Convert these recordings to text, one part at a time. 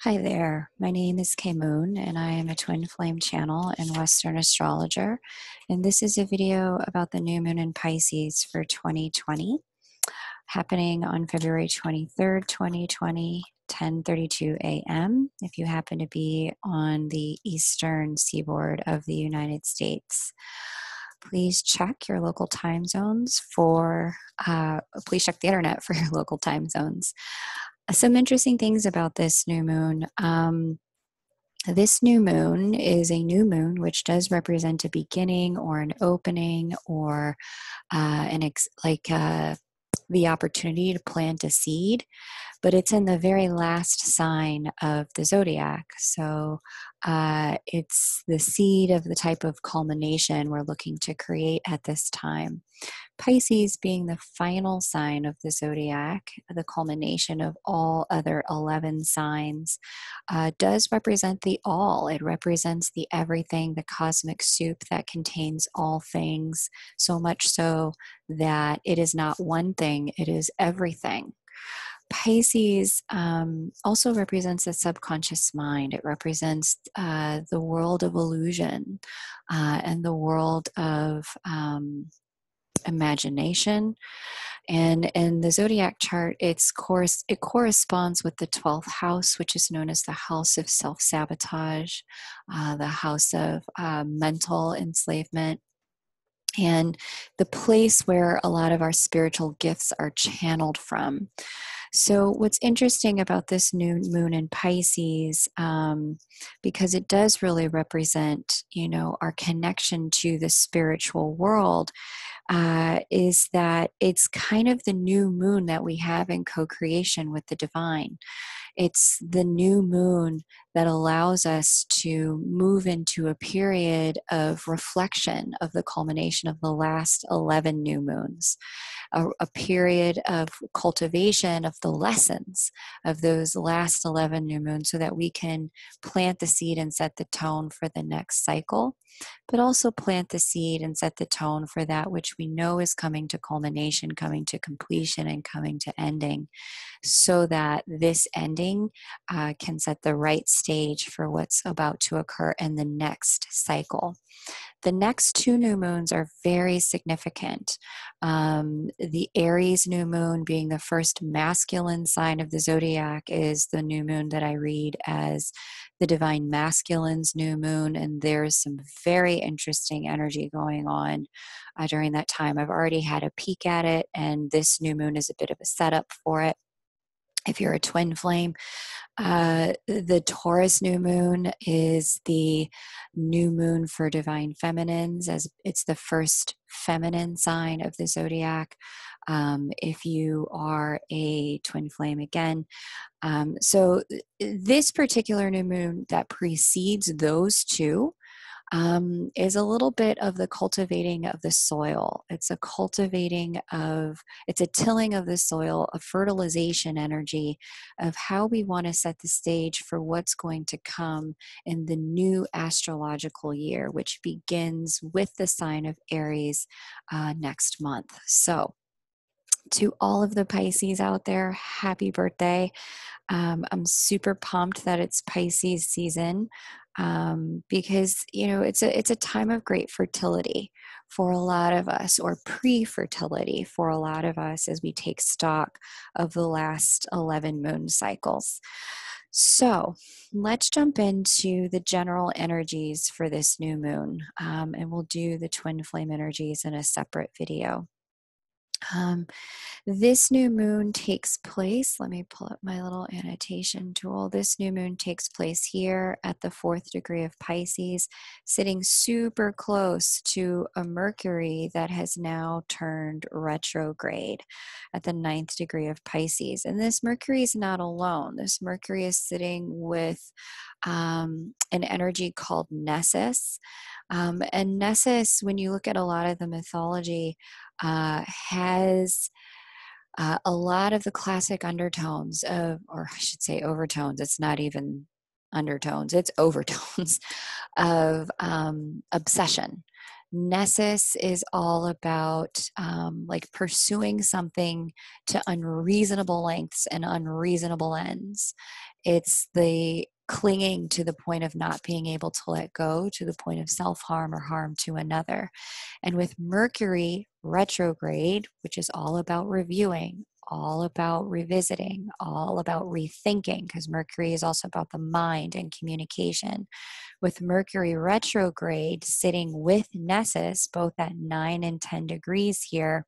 Hi there, my name is Kay Moon and I am a twin flame channel and Western astrologer. And this is a video about the new moon in Pisces for 2020, happening on February 23rd, 2020, 10:32 a.m. if you happen to be on the eastern seaboard of the United States. Please check your local time zones please check the internet for your local time zones. Some interesting things about this new moon. This new moon is a new moon, which does represent a beginning or an opening or the opportunity to plant a seed, but it's in the very last sign of the zodiac. So it's the seed of the type of culmination we're looking to create at this time. Pisces being the final sign of the zodiac, the culmination of all other 11 signs, does represent the all. It represents the everything, the cosmic soup that contains all things, so much so that it is not one thing, it is everything. Pisces also represents the subconscious mind. It represents the world of illusion and the world of imagination. And in the zodiac chart, it corresponds with the 12th house, which is known as the house of self-sabotage, the house of mental enslavement, and the place where a lot of our spiritual gifts are channeled from. So what's interesting about this new moon in Pisces, because it does really represent, our connection to the spiritual world, is that it's kind of the new moon that we have in co-creation with the divine. It's the new moon that allows us to move into a period of reflection of the culmination of the last 11 new moons, a period of cultivation of the lessons of those last 11 new moons so that we can plant the seed and set the tone for the next cycle, but also plant the seed and set the tone for that which we know is coming to culmination, coming to completion, and coming to ending, so that this ending can set the right stage for what's about to occur in the next cycle. The next two new moons are very significant. The Aries new moon, being the first masculine sign of the zodiac, is the new moon that I read as the divine masculine's new moon, and there's some very interesting energy going on during that time. I've already had a peek at it, and this new moon is a bit of a setup for it. If you're a twin flame, the Taurus new moon is the new moon for divine feminines, as it's the first feminine sign of the zodiac. If you are a twin flame again. So this particular new moon that precedes those two is a little bit of the cultivating of the soil. It's a tilling of the soil, a fertilization energy of how we want to set the stage for what's going to come in the new astrological year, which begins with the sign of Aries next month. So, to all of the Pisces out there, happy birthday. I'm super pumped that it's Pisces season, because it's a time of great fertility for a lot of us, or pre-fertility for a lot of us, as we take stock of the last 11 moon cycles. So let's jump into the general energies for this new moon, and we'll do the twin flame energies in a separate video. This new moon takes place, let me pull up my little annotation tool. This new moon takes place here at the 4th degree of Pisces, sitting super close to a Mercury that has now turned retrograde at the 9th degree of Pisces. And this Mercury is not alone. This Mercury is sitting with an energy called Nessus. And Nessus, when you look at a lot of the mythology, has a lot of the classic undertones of, or I should say overtones, it's not even undertones, it's overtones of obsession. Nessus is all about pursuing something to unreasonable lengths and unreasonable ends. It's the clinging to the point of not being able to let go, to the point of self-harm or harm to another. And with Mercury retrograde, which is all about reviewing, all about revisiting, all about rethinking, because Mercury is also about the mind and communication. With Mercury retrograde sitting with Nessus, both at 9 and 10 degrees here,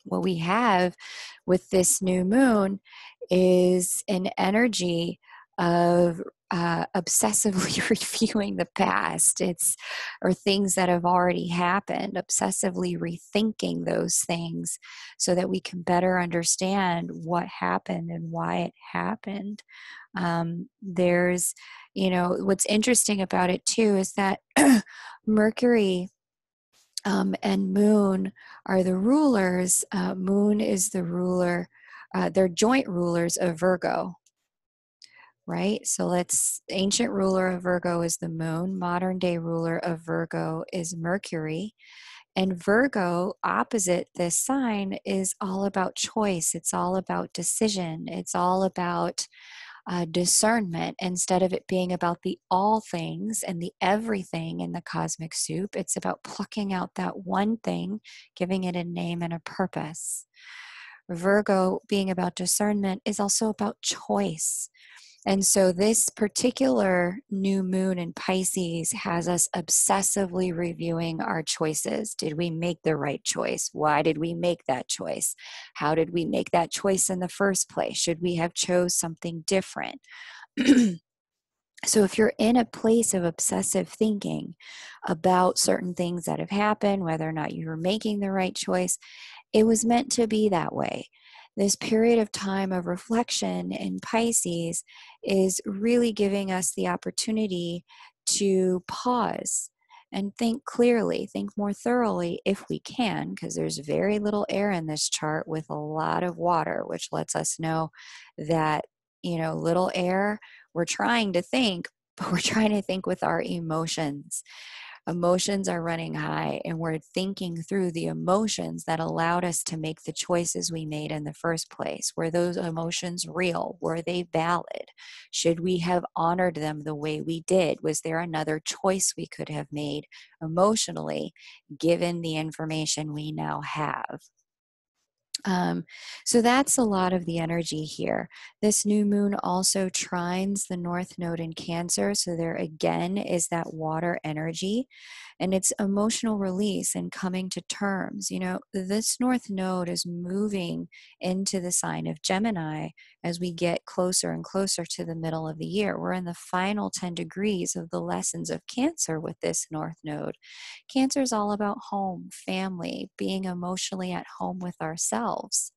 what we have with this new moon is an energy of obsessively reviewing the past. It's or things that have already happened, obsessively rethinking those things so that we can better understand what happened and why it happened. There's, what's interesting about it too is that Mercury and Moon are the rulers. Moon is the ruler, they're joint rulers of Virgo, right? So ancient ruler of Virgo is the Moon, modern day ruler of Virgo is Mercury. And Virgo, opposite this sign, is all about choice. It's all about decision. It's all about discernment. Instead of it being about the all things and the everything in the cosmic soup, it's about plucking out that one thing, giving it a name and a purpose. Virgo, being about discernment, is also about choice. And so this particular new moon in Pisces has us obsessively reviewing our choices. Did we make the right choice? Why did we make that choice? How did we make that choice in the first place? Should we have chose something different? So if you're in a place of obsessive thinking about certain things that have happened, whether or not you were making the right choice, it was meant to be that way. This period of time of reflection in Pisces is really giving us the opportunity to pause and think clearly, think more thoroughly if we can, because there's very little air in this chart with a lot of water, which lets us know that, little air, we're trying to think, but we're trying to think with our emotions. Emotions are running high, and we're thinking through the emotions that allowed us to make the choices we made in the first place. Were those emotions real? Were they valid? Should we have honored them the way we did? Was there another choice we could have made emotionally, given the information we now have? So that's a lot of the energy here. This new moon also trines the North Node in Cancer. So there again is that water energy, and it's emotional release and coming to terms. This North Node is moving into the sign of Gemini as we get closer and closer to the middle of the year. We're in the final 10 degrees of the lessons of Cancer with this North Node. Cancer is all about home, family, being emotionally at home with ourselves.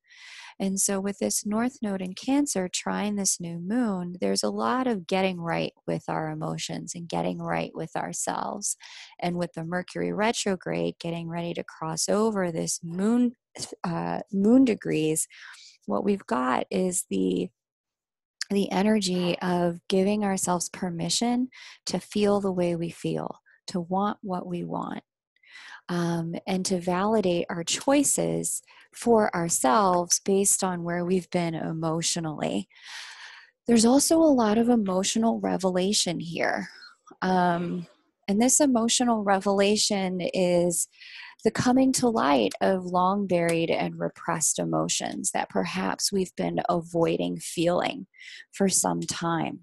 And so with this North Node in Cancer trying this new moon, there's a lot of getting right with our emotions and getting right with ourselves. And with the Mercury retrograde getting ready to cross over this moon degrees, what we've got is the energy of giving ourselves permission to feel the way we feel, to want what we want. And to validate our choices for ourselves based on where we've been emotionally. There's also a lot of emotional revelation here. And this emotional revelation is the coming to light of long buried and repressed emotions that perhaps we've been avoiding feeling for some time.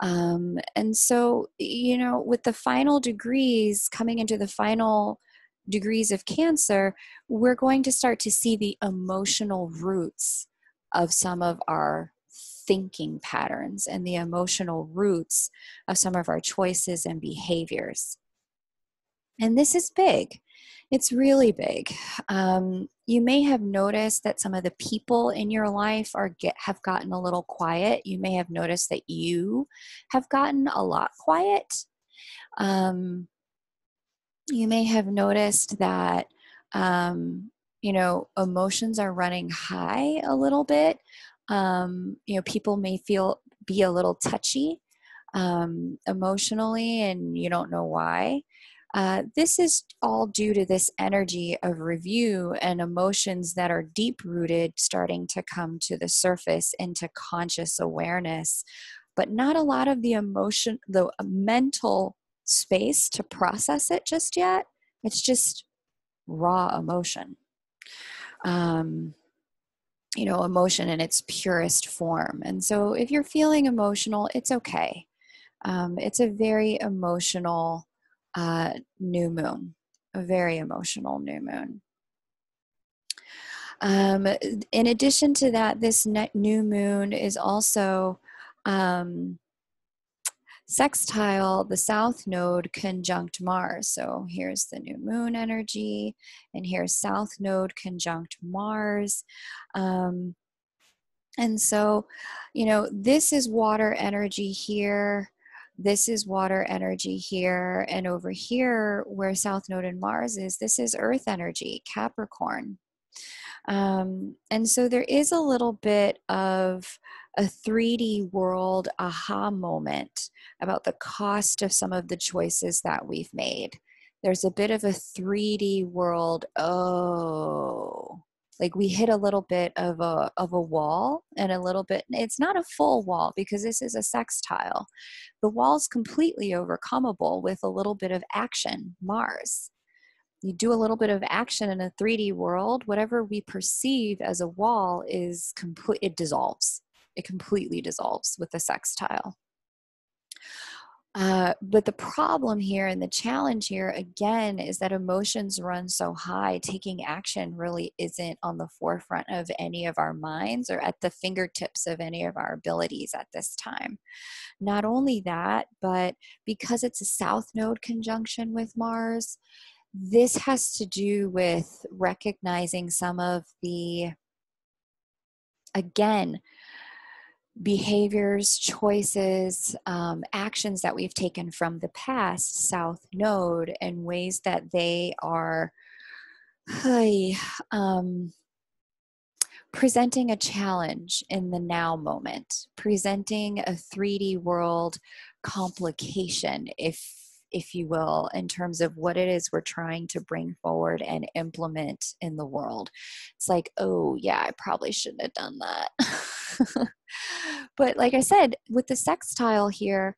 And so, with the final degrees coming into the final degrees of Cancer, we're going to start to see the emotional roots of some of our thinking patterns and the emotional roots of some of our choices and behaviors. And this is big. It's really big. You may have noticed that some of the people in your life have gotten a little quiet. You may have noticed that you have gotten a lot quiet. You may have noticed that, emotions are running high a little bit. People may be a little touchy emotionally, and you don't know why. This is all due to this energy of review and emotions that are deep rooted starting to come to the surface into conscious awareness, but not a lot of the emotion, the mental space to process it just yet. It's just raw emotion. Emotion in its purest form. And so if you're feeling emotional, it's okay. It's a very emotional new moon, a very emotional new moon. In addition to that, this new moon is also sextile the south node conjunct Mars. So here's the new moon energy, and here's south node conjunct Mars. And so, this is water energy here. This is water energy here. And over here, where South Node and Mars is, this is earth energy, Capricorn. And so there is a little bit of a 3D world aha moment about the cost of some of the choices that we've made. There's a bit of a 3D world, like we hit a little bit of a wall, and a little bit, it's not a full wall because this is a sextile. The wall's completely overcomeable with a little bit of action, Mars. You do a little bit of action in a 3D world, whatever we perceive as a wall is complete, it dissolves. It completely dissolves with the sextile. But the problem here and the challenge here, again, is that emotions run so high, taking action really isn't on the forefront of any of our minds or at the fingertips of any of our abilities at this time. Not only that, but because it's a south node conjunction with Mars, this has to do with recognizing some of the, again, behaviors, choices, actions that we've taken from the past south node, and ways that they are presenting a challenge in the now moment, presenting a 3D world complication, if you will, in terms of what it is we're trying to bring forward and implement in the world. It's like, oh yeah, I probably shouldn't have done that. But like I said, with the sextile here,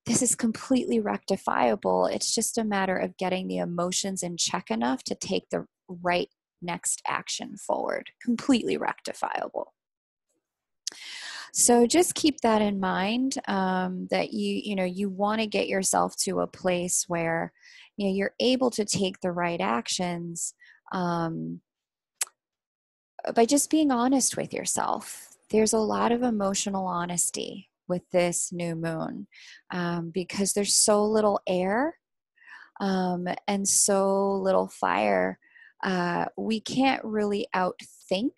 this is completely rectifiable. It's just a matter of getting the emotions in check enough to take the right next action forward. Completely rectifiable. So just keep that in mind, that you want to get yourself to a place where you're able to take the right actions by just being honest with yourself. There's a lot of emotional honesty with this new moon, because there's so little air and so little fire. We can't really outthink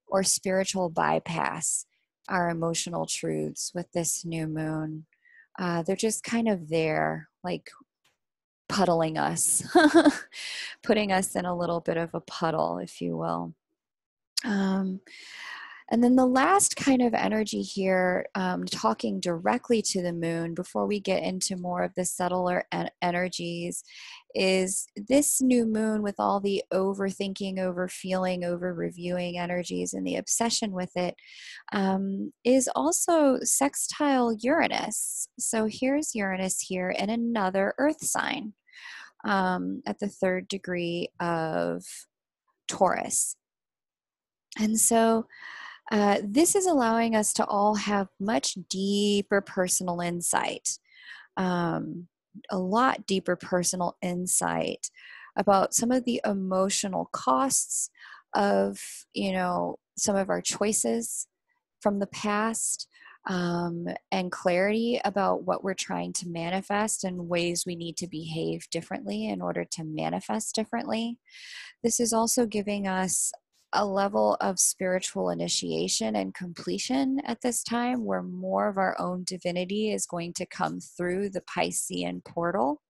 or spiritual bypass our emotional truths with this new moon. They're just kind of there, like puddling us, putting us in a little bit of a puddle, if you will. And then the last kind of energy here, talking directly to the moon before we get into more of the subtler energies, is this new moon with all the overthinking, overfeeling, over-reviewing energies and the obsession with it, is also sextile Uranus. So here's Uranus here in another earth sign at the 3rd degree of Taurus. And so this is allowing us to all have much deeper personal insight, a lot deeper personal insight about some of the emotional costs of, some of our choices from the past, and clarity about what we're trying to manifest and ways we need to behave differently in order to manifest differently. This is also giving us a level of spiritual initiation and completion at this time, where more of our own divinity is going to come through the Piscean portal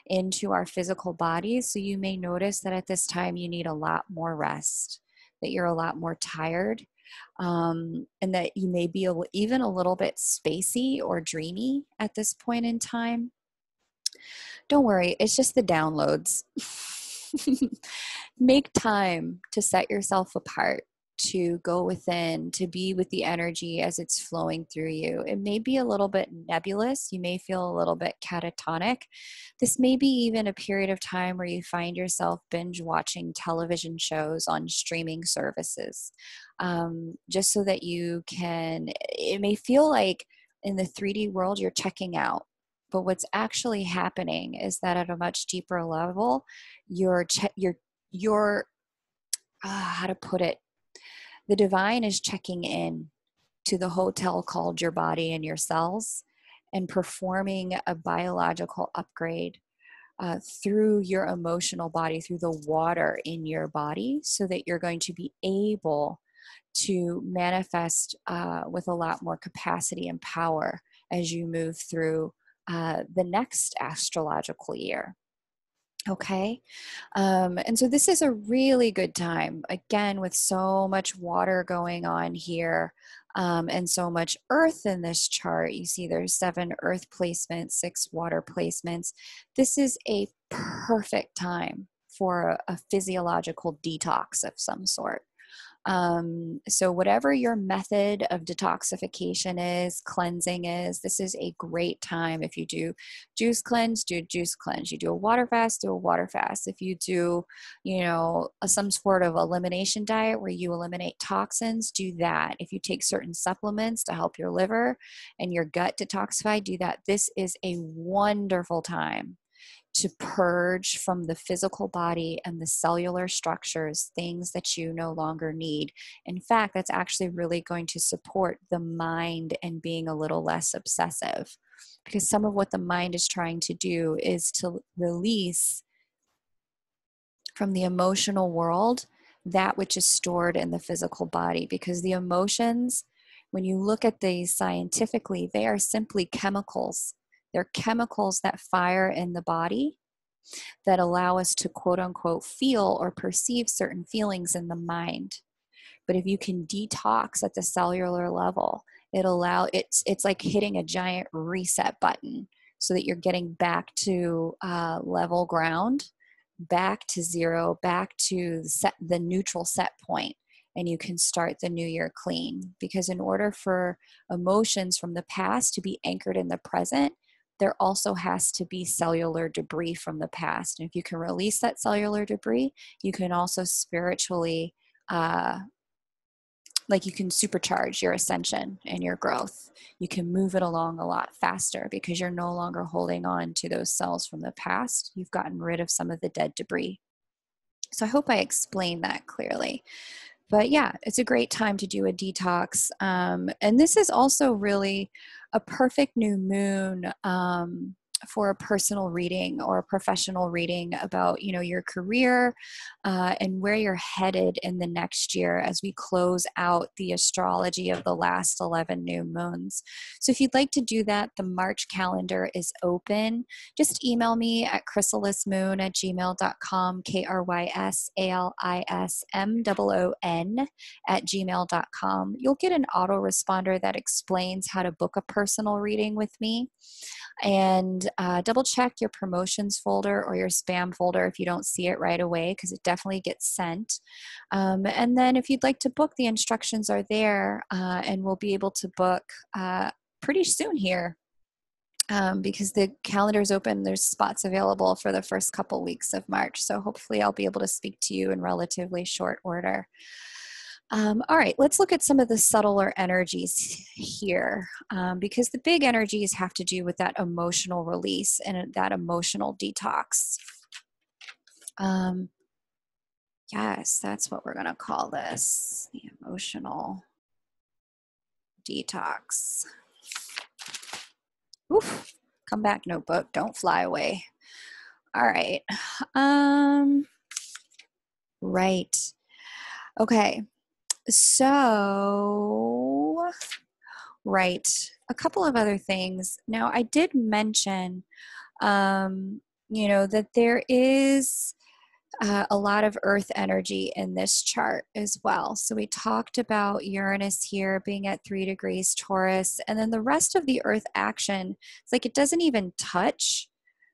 into our physical bodies. So you may notice that at this time you need a lot more rest, that you're a lot more tired, and that you may be even a little bit spacey or dreamy at this point in time. Don't worry, it's just the downloads. Make time to set yourself apart, to go within, to be with the energy as it's flowing through you. It may be a little bit nebulous. You may feel a little bit catatonic. This may be even a period of time where you find yourself binge watching television shows on streaming services, just so that you can, it may feel like in the 3D world you're checking out. But what's actually happening is that at a much deeper level, you're how to put it, the divine is checking in to the hotel called your body and your cells and performing a biological upgrade through your emotional body, through the water in your body, so that you're going to be able to manifest with a lot more capacity and power as you move through the next astrological year. Okay. And so this is a really good time, again, with so much water going on here, and so much earth in this chart. You see there's 7 earth placements, 6 water placements. This is a perfect time for a physiological detox of some sort. So whatever your method of detoxification is, cleansing is, this is a great time. If you do juice cleanse, do a juice cleanse. You do a water fast, do a water fast. If you do, some sort of elimination diet where you eliminate toxins, do that. If you take certain supplements to help your liver and your gut detoxify, do that. This is a wonderful time to purge from the physical body and the cellular structures things that you no longer need. In fact, that's actually really going to support the mind and being a little less obsessive, because some of what the mind is trying to do is to release from the emotional world that which is stored in the physical body, because the emotions, when you look at these scientifically, they are simply chemicals. They're chemicals that fire in the body that allow us to quote unquote feel or perceive certain feelings in the mind. But if you can detox at the cellular level, it's like hitting a giant reset button so that you're getting back to level ground, back to zero, back to the neutral set point, and you can start the new year clean. Because in order for emotions from the past to be anchored in the present, there also has to be cellular debris from the past. And if you can release that cellular debris, you can also spiritually, you can supercharge your ascension and your growth. You can move it along a lot faster because you're no longer holding on to those cells from the past. You've gotten rid of some of the dead debris. So I hope I explained that clearly. But yeah, it's a great time to do a detox. And this is also really a perfect new moon for a personal reading or a professional reading about, your career and where you're headed in the next year as we close out the astrology of the last 11 new moons. So if you'd like to do that, the March calendar is open. Just email me at chrysalismoon@gmail.com, KRYSALISMOON@gmail.com. You'll get an autoresponder that explains how to book a personal reading with me. And double check your promotions folder or your spam folder if you don't see it right away, because it definitely gets sent. And then if you'd like to book, the instructions are there, and we'll be able to book pretty soon here. Because the calendar is open, there's spots available for the first couple weeks of March. So hopefully I'll be able to speak to you in relatively short order. All right, let's look at some of the subtler energies here, because the big energies have to do with that emotional release and that emotional detox. Yes, that's what we're going to call this, the emotional detox. Oof, come back, notebook, don't fly away. All right. Right. Okay. So, right. A couple of other things. Now, I did mention, that there is a lot of earth energy in this chart as well. So we talked about Uranus here being at 3 degrees Taurus, and then the rest of the earth action, it's like it doesn't even touch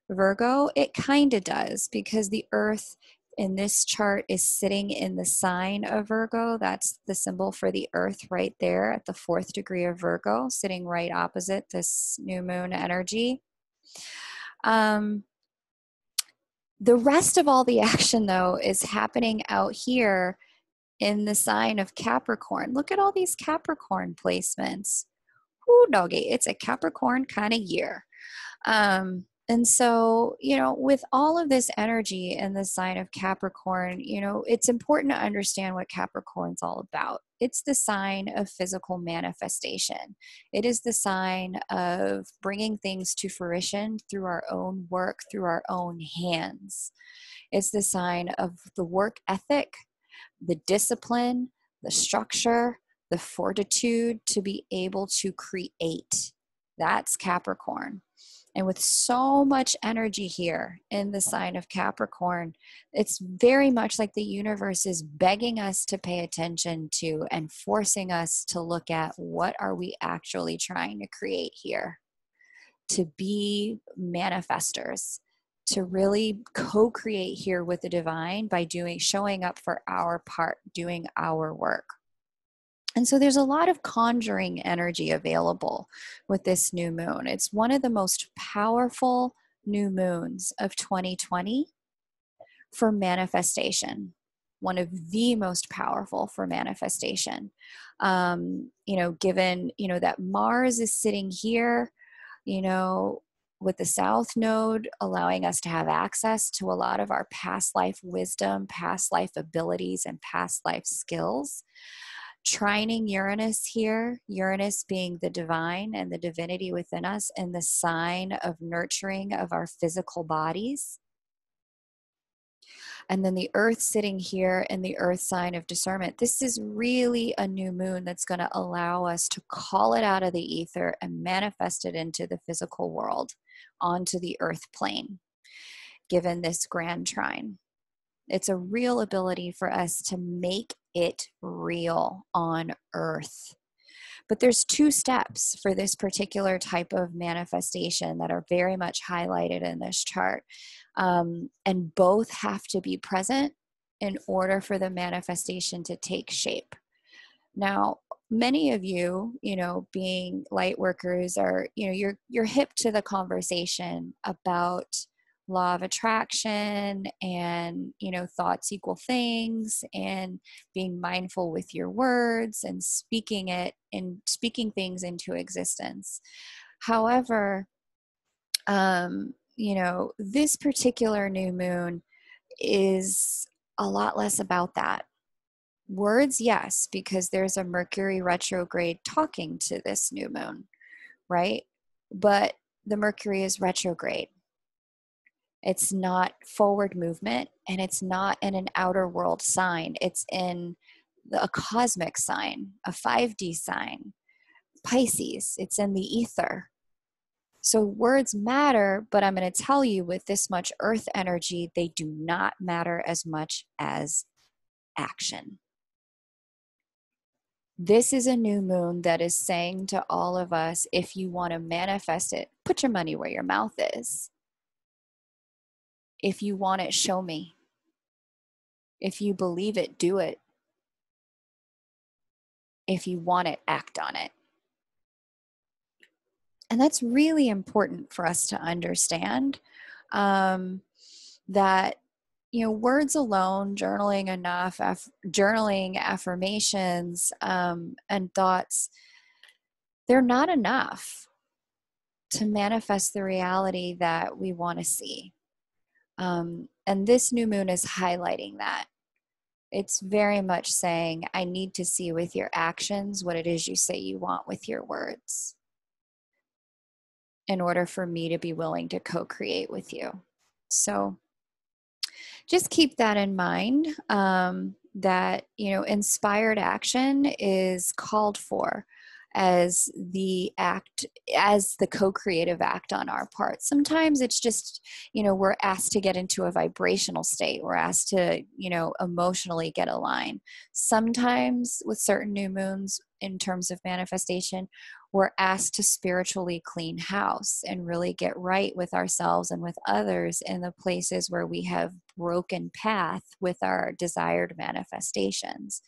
Virgo? It kind of does, because the Earth in this chart is sitting in the sign of Virgo. That's the symbol for the Earth right there at the 4th degree of Virgo, sitting right opposite this new moon energy. The rest of all the action, though, is happening out here in the sign of Capricorn. Look at all these Capricorn placements. Ooh, doggy, it's a Capricorn kind of year. And so, with all of this energy in the sign of Capricorn, it's important to understand what Capricorn's all about. It's the sign of physical manifestation. It is the sign of bringing things to fruition through our own work, through our own hands. It's the sign of the work ethic, the discipline, the structure, the fortitude to be able to create. That's Capricorn. And with so much energy here in the sign of Capricorn, it's very much like the universe is begging us to pay attention to and forcing us to look at what are we actually trying to create here, to be manifestors, to really co-create here with the divine by showing up for our part, doing our work. And so there's a lot of conjuring energy available with this new moon. It's one of the most powerful new moons of 2020 for manifestation. One of the most powerful for manifestation. Given, that Mars is sitting here, with the South Node allowing us to have access to a lot of our past life wisdom, past life abilities, and past life skills. Trining Uranus here, Uranus being the divine and the divinity within us, and the sign of nurturing of our physical bodies. And then the Earth sitting here in the Earth sign of discernment. This is really a new moon that's going to allow us to call it out of the ether and manifest it into the physical world, onto the Earth plane, given this grand trine. It's a real ability for us to make it real on Earth. But there's 2 steps for this particular type of manifestation that are very much highlighted in this chart. And both have to be present in order for the manifestation to take shape. Now, many of you, being light workers are, you're hip to the conversation about law of attraction and, thoughts equal things, and being mindful with your words and speaking things into existence. However, this particular new moon is a lot less about that. Words, yes, because there's a Mercury retrograde talking to this new moon, right? But the Mercury is retrograde. It's not forward movement, and it's not in an outer world sign. It's in a cosmic sign, a 5D sign, Pisces. It's in the ether. So words matter, but I'm going to tell you, with this much Earth energy, they do not matter as much as action. This is a new moon that is saying to all of us, if you want to manifest it, put your money where your mouth is. If you want it, show me. If you believe it, do it. If you want it, act on it. And that's really important for us to understand, that, words alone, journaling enough, journaling affirmations, and thoughts, they're not enough to manifest the reality that we want to see. And this new moon is highlighting that. It's very much saying, I need to see with your actions what it is you say you want with your words, in order for me to be willing to co-create with you. So just keep that in mind, that, inspired action is called for. as the act, as the co-creative act on our part. Sometimes it's just, we're asked to get into a vibrational state. We're asked to, emotionally get aligned. Sometimes with certain new moons, in terms of manifestation, we're asked to spiritually clean house and really get right with ourselves and with others in the places where we have broken path with our desired manifestations.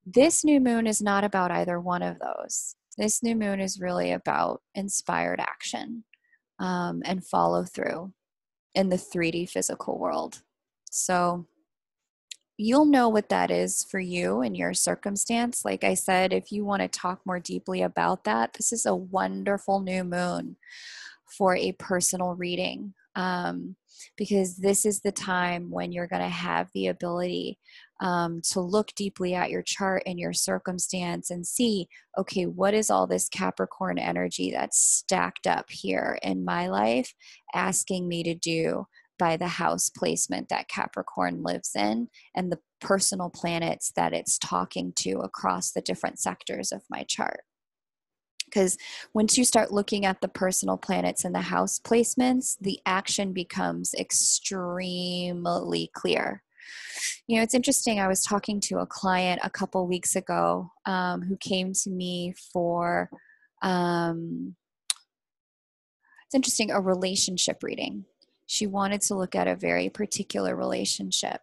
This new moon is not about either one of those. This new moon is really about inspired action, and follow through in the 3D physical world. So you'll know what that is for you and your circumstance. Like I said, if you want to talk more deeply about that, this is a wonderful new moon for a personal reading, because this is the time when you're going to have the ability to look deeply at your chart and your circumstance and see, okay, what is all this Capricorn energy that's stacked up here in my life asking me to do by the house placement that Capricorn lives in and the personal planets that it's talking to across the different sectors of my chart. Because once you start looking at the personal planets and the house placements, the action becomes extremely clear. It's interesting. I was talking to a client a couple weeks ago who came to me for, it's interesting, a relationship reading. She wanted to look at a very particular relationship.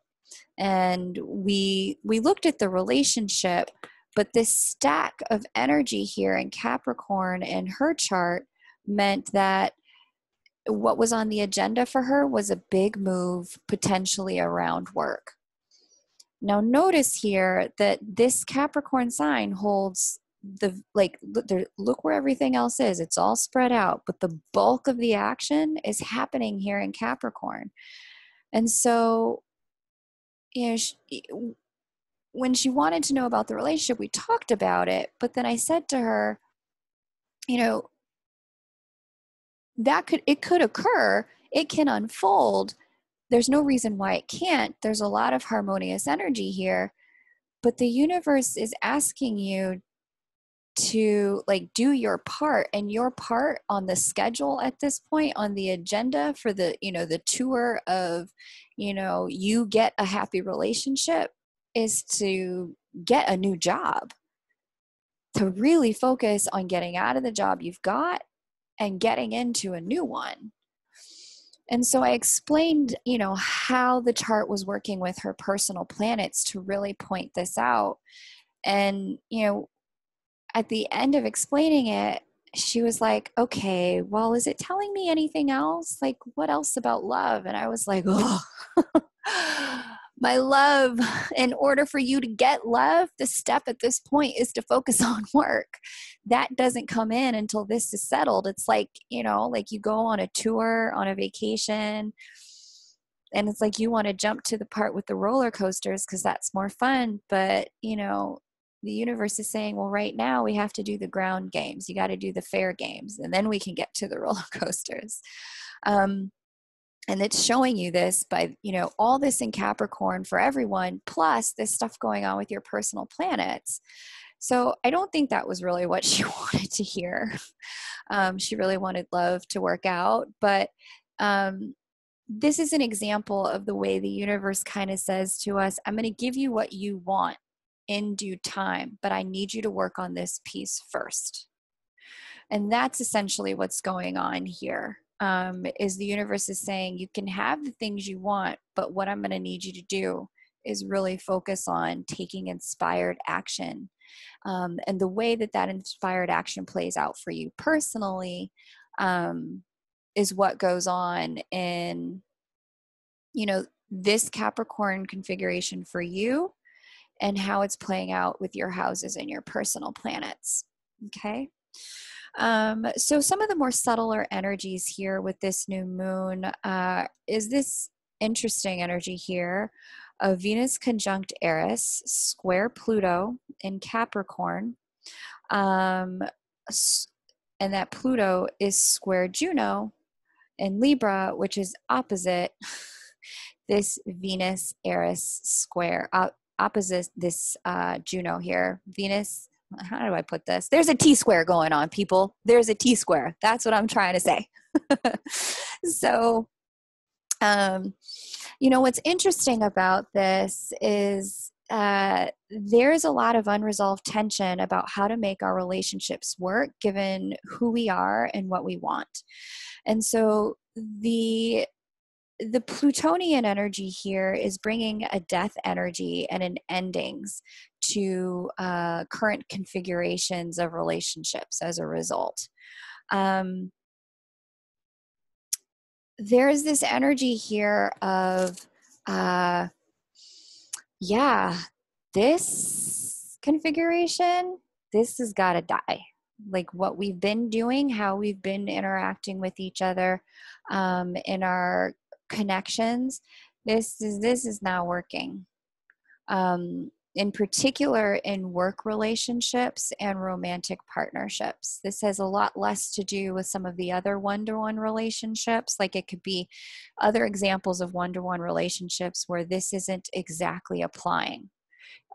And we looked at the relationship, but this stack of energy here in Capricorn in her chart meant that what was on the agenda for her was a big move potentially around work. Now notice here that this Capricorn sign holds look where everything else is. It's all spread out, but the bulk of the action is happening here in Capricorn. And so, when she wanted to know about the relationship, we talked about it, but then I said to her, it could occur, it can unfold. There's no reason why it can't. There's a lot of harmonious energy here, but the universe is asking you to do your part, and your part on the schedule at this point, on the agenda for the tour of you get a happy relationship, is to get a new job, to really focus on getting out of the job you've got and getting into a new one. And so I explained, how the chart was working with her personal planets to really point this out. And, at the end of explaining it, she was like, okay, well, is it telling me anything else? Like, what else about love? And I was like, oh, my love, in order for you to get love, the step at this point is to focus on work. That doesn't come in until this is settled. It's like, like you go on a tour, on a vacation, and it's like you want to jump to the part with the roller coasters because that's more fun. But, the universe is saying, well, right now we have to do the ground games. You got to do the fair games, and then we can get to the roller coasters. And it's showing you this by, all this in Capricorn for everyone, plus this stuff going on with your personal planets. So I don't think that was really what she wanted to hear. She really wanted love to work out. But this is an example of the way the universe kind of says to us, I'm going to give you what you want in due time, but I need you to work on this piece first. And that's essentially what's going on here. Is the universe is saying you can have the things you want, but what I'm going to need you to do is really focus on taking inspired action. And the way that inspired action plays out for you personally is what goes on in, this Capricorn configuration for you, and how it's playing out with your houses and your personal planets. Okay. So some of the more subtler energies here with this new moon is this interesting energy here of Venus conjunct Eris, square Pluto in Capricorn. And that Pluto is square Juno in Libra, which is opposite this Venus Eris square, opposite this Juno here. Venus how do I put this? There's a T-square going on, people. There's a T-square. That's what I'm trying to say. So, what's interesting about this is there's a lot of unresolved tension about how to make our relationships work given who we are and what we want. And so the Plutonian energy here is bringing a death energy and an endings to current configurations of relationships as a result. There's this energy here of, this configuration, this has got to die. Like what we've been doing, how we've been interacting with each other in our connections, this is not working. In particular in work relationships and romantic partnerships. This has a lot less to do with some of the other one-to-one relationships. Like it could be other examples of one-to-one relationships where this isn't exactly applying.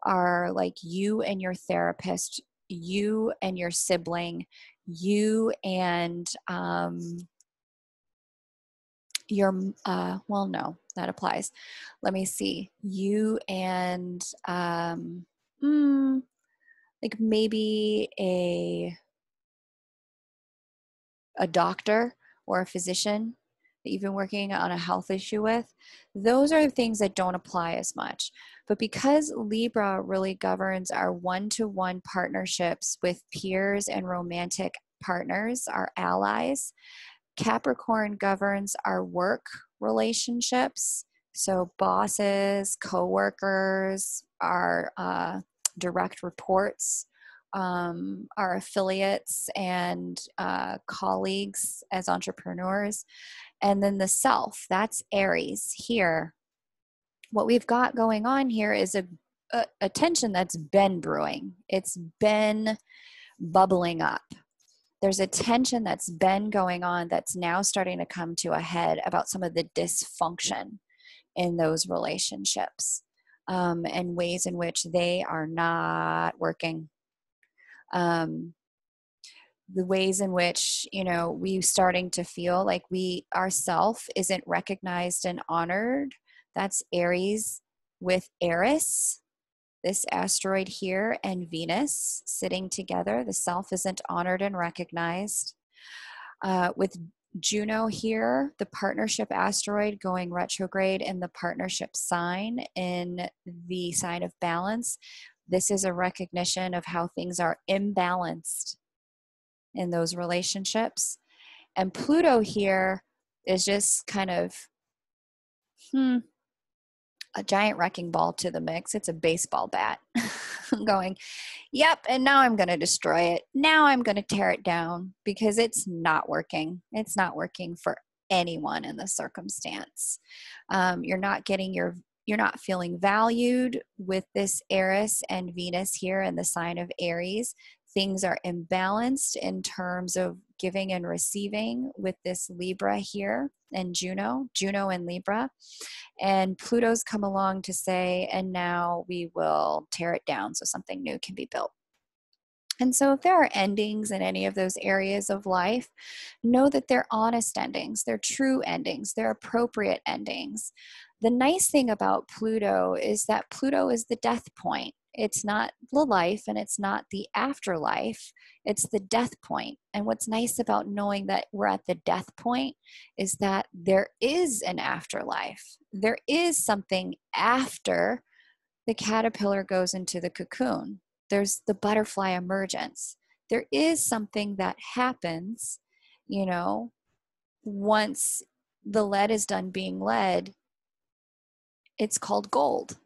Are like you and your therapist, you and your sibling, you and no, that applies. Let me see. You and like maybe a doctor or a physician that you've been working on a health issue with. Those are things that don't apply as much. But because Libra really governs our one-to-one partnerships with peers and romantic partners, our allies, Capricorn governs our work relationships. So bosses, coworkers, our direct reports, our affiliates and colleagues as entrepreneurs. And then the self, that's Aries here. What we've got going on here is a tension that's been brewing. It's been bubbling up. There's a tension that's been going on that's now starting to come to a head about some of the dysfunction in those relationships and ways in which they are not working. The ways in which, we starting to feel like ourself isn't recognized and honored. That's Aries with Eris. This asteroid here and Venus sitting together, the self isn't honored and recognized. With Juno here, the partnership asteroid going retrograde in the partnership sign in the sign of balance. This is a recognition of how things are imbalanced in those relationships. And Pluto here is just kind of, a giant wrecking ball to the mix. It's a baseball bat going, yep, and now I'm going to destroy it. Now I'm going to tear it down because it's not working. It's not working for anyone in the circumstance. You're not feeling valued with this Eris and Venus here in the sign of Aries. Things are imbalanced in terms of giving and receiving with this Libra here and Juno and Libra. And Pluto's come along to say, and now we will tear it down so something new can be built. And so if there are endings in any of those areas of life, know that they're honest endings, they're true endings, they're appropriate endings. The nice thing about Pluto is that Pluto is the death point. It's not the life and it's not the afterlife. It's the death point. And what's nice about knowing that we're at the death point is that there is an afterlife. There is something after the caterpillar goes into the cocoon. There's the butterfly emergence. There is something that happens, once the lead is done being lead. It's called gold.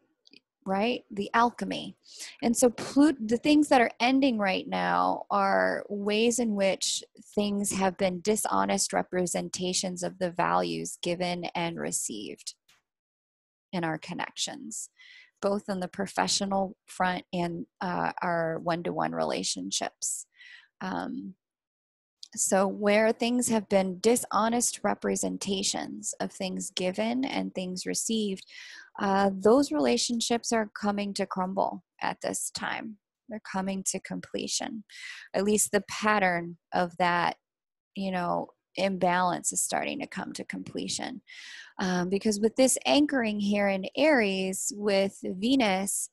Right? The alchemy. And so the things that are ending right now are ways in which things have been dishonest representations of the values given and received in our connections, both on the professional front and our one-to-one relationships. So where things have been dishonest representations of things given and things received, those relationships are coming to crumble at this time. They're coming to completion. At least the pattern of that, imbalance is starting to come to completion. Because with this anchoring here in Aries with Venus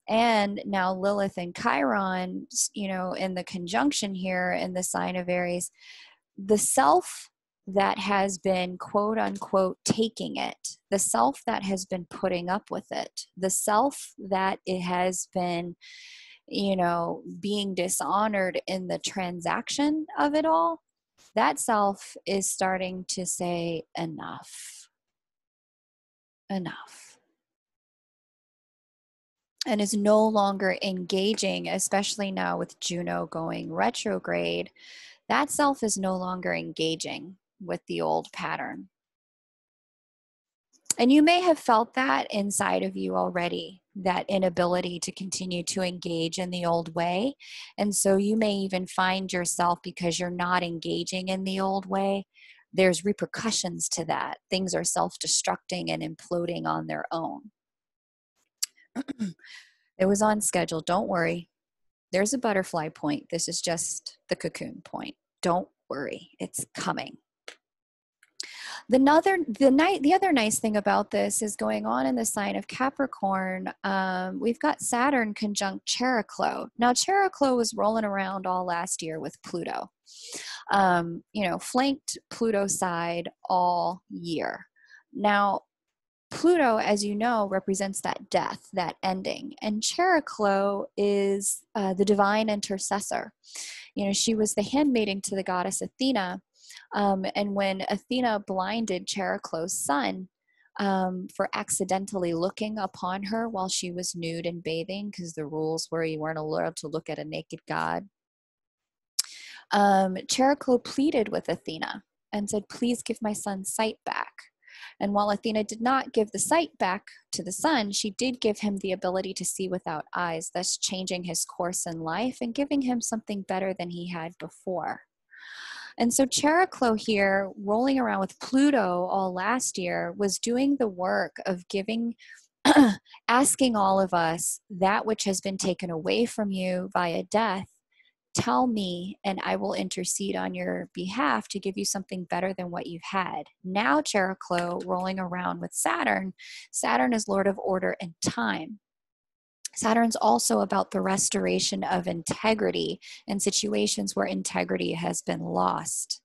and now Lilith and Chiron, in the conjunction here in the sign of Aries, the self that has been quote unquote taking it, the self that has been putting up with it, the self that it has been, being dishonored in the transaction of it all, that self is starting to say enough, and is no longer engaging, especially now with Juno going retrograde. That self is no longer engaging with the old pattern. And you may have felt that inside of you already, that inability to continue to engage in the old way. And so you may even find yourself, because you're not engaging in the old way, there's repercussions to that. Things are self-destructing and imploding on their own. It was on schedule. Don't worry. There's a butterfly point. This is just the cocoon point. Don't worry. It's coming. The other nice thing about this is going on in the sign of Capricorn. We've got Saturn conjunct Chariklo. Now, Chariklo was rolling around all last year with Pluto. Flanked Pluto side all year. Now, Pluto, as you know, represents that death, that ending. And Chariklo is the divine intercessor. She was the handmaiden to the goddess Athena. And when Athena blinded Chariklo's son for accidentally looking upon her while she was nude and bathing, because the rules were you weren't allowed to look at a naked god, Chariklo pleaded with Athena and said, please give my son sight back. And while Athena did not give the sight back to the son, she did give him the ability to see without eyes, thus changing his course in life and giving him something better than he had before. And so Chariklo here, rolling around with Pluto all last year, was doing the work of giving, asking all of us, that which has been taken away from you via death, tell me and I will intercede on your behalf to give you something better than what you've had. Now Chariklo rolling around with Saturn. Saturn is Lord of Order and Time. Saturn's also about the restoration of integrity in situations where integrity has been lost.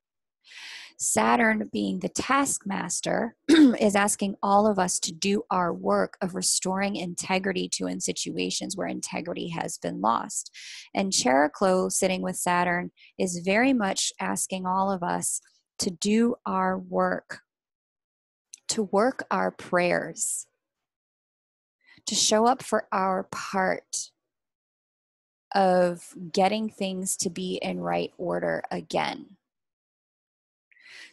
Saturn, being the taskmaster, is asking all of us to do our work of restoring integrity in situations where integrity has been lost. And Chariklo, sitting with Saturn, is very much asking all of us to do our work, to work our prayers, to show up for our part of getting things to be in right order again.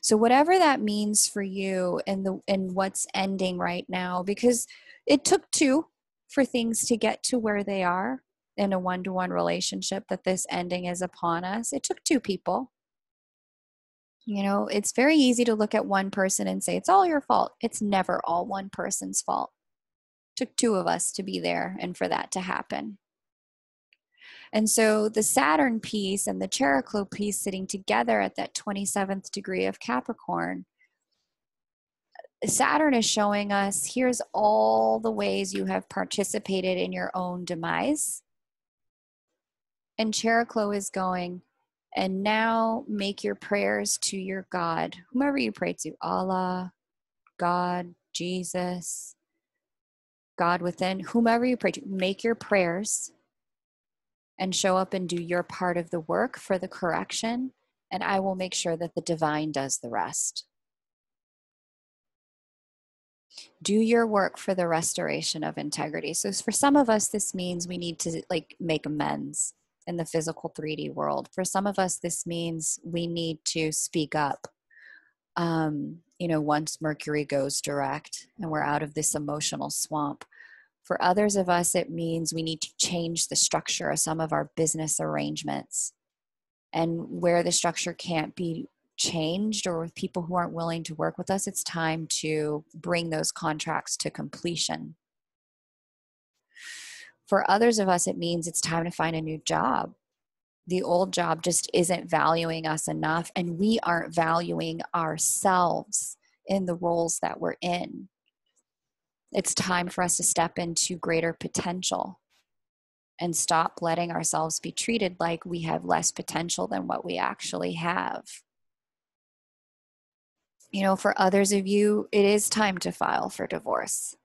So whatever that means for you in what's ending right now, because it took two for things to get to where they are in a one-to-one relationship, that this ending is upon us. It took two people. It's very easy to look at one person and say, it's all your fault. It's never all one person's fault. It took two of us to be there and for that to happen. And so the Saturn piece and the Chariklo piece sitting together at that 27th degree of Capricorn, Saturn is showing us, here's all the ways you have participated in your own demise. And Chariklo is going, and now make your prayers to your God, whomever you pray to, Allah, God, Jesus, God within, whomever you pray to, make your prayers and show up and do your part of the work for the correction, and I will make sure that the divine does the rest. Do your work for the restoration of integrity. So for some of us, this means we need to make amends in the physical 3D world. For some of us, this means we need to speak up. Once Mercury goes direct and we're out of this emotional swamp. For others of us, it means we need to change the structure of some of our business arrangements. And where the structure can't be changed, or with people who aren't willing to work with us, it's time to bring those contracts to completion. For others of us, it means it's time to find a new job. The old job just isn't valuing us enough, and we aren't valuing ourselves in the roles that we're in. It's time for us to step into greater potential and stop letting ourselves be treated like we have less potential than what we actually have. You know, for others of you, it is time to file for divorce.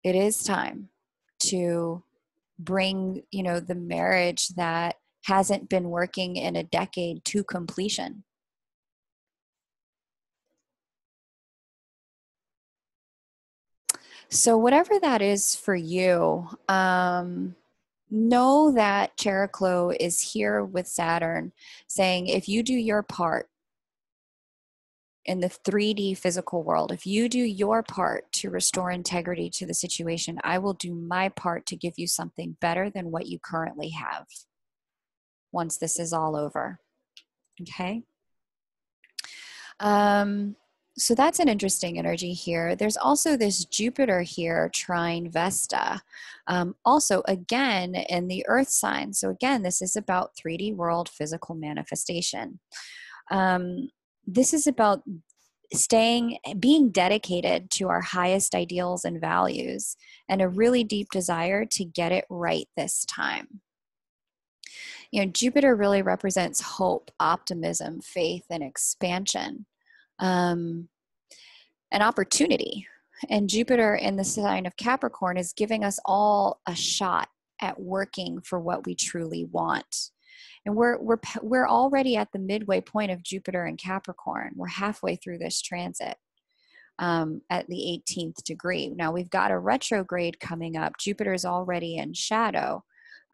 It is time to bring, you know, the marriage that hasn't been working in a decade to completion. So whatever that is for you, know that Cheroklo is here with Saturn saying, if you do your part in the 3D physical world, if you do your part to restore integrity to the situation, I will do my part to give you something better than what you currently have once this is all over. Okay? So that's an interesting energy here. There's also this Jupiter here, trine Vesta. Also, again, in the Earth sign. So again, this is about 3D world physical manifestation. This is about being dedicated to our highest ideals and values, and a really deep desire to get it right this time. You know, Jupiter really represents hope, optimism, faith, and expansion, and opportunity. And Jupiter in the sign of Capricorn is giving us all a shot at working for what we truly want. And we're already at the midway point of Jupiter and Capricorn. We're halfway through this transit at the 18th degree. Now we've got a retrograde coming up. Jupiter's already in shadow,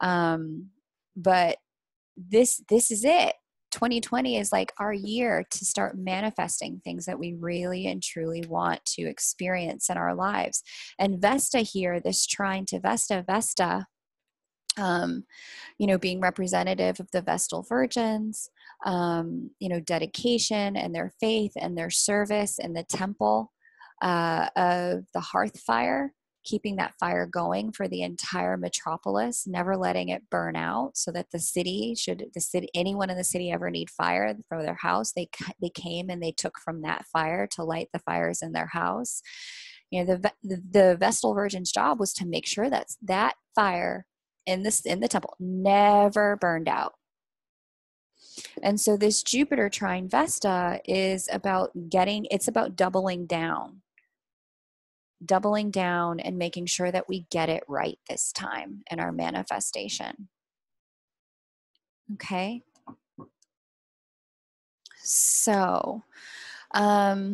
but this is it. 2020 is like our year to start manifesting things that we really and truly want to experience in our lives. And Vesta here, this trine to Vesta, you know, being representative of the Vestal Virgins, you know, dedication and their faith and their service in the temple of the hearth fire, keeping that fire going for the entire metropolis, never letting it burn out, so that anyone in the city ever need fire for their house, they came and they took from that fire to light the fires in their house. You know, the Vestal Virgin's job was to make sure that fire in the temple never burned out. And so this Jupiter trine Vesta is about doubling down and making sure that we get it right this time in our manifestation. Okay. So, yeah,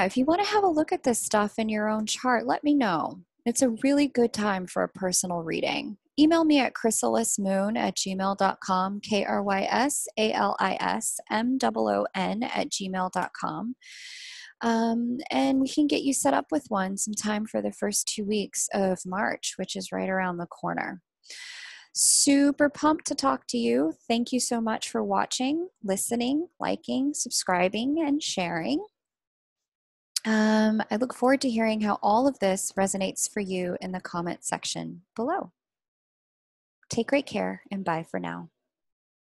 if you want to have a look at this stuff in your own chart, let me know. It's a really good time for a personal reading. Email me at chrysalismoon@gmail.com, KRYSALISMOON@gmail.com. And we can get you set up with one sometime for the first 2 weeks of March, which is right around the corner. Super pumped to talk to you. Thank you so much for watching, listening, liking, subscribing, and sharing. I look forward to hearing how all of this resonates for you in the comment section below. Take great care, and bye for now.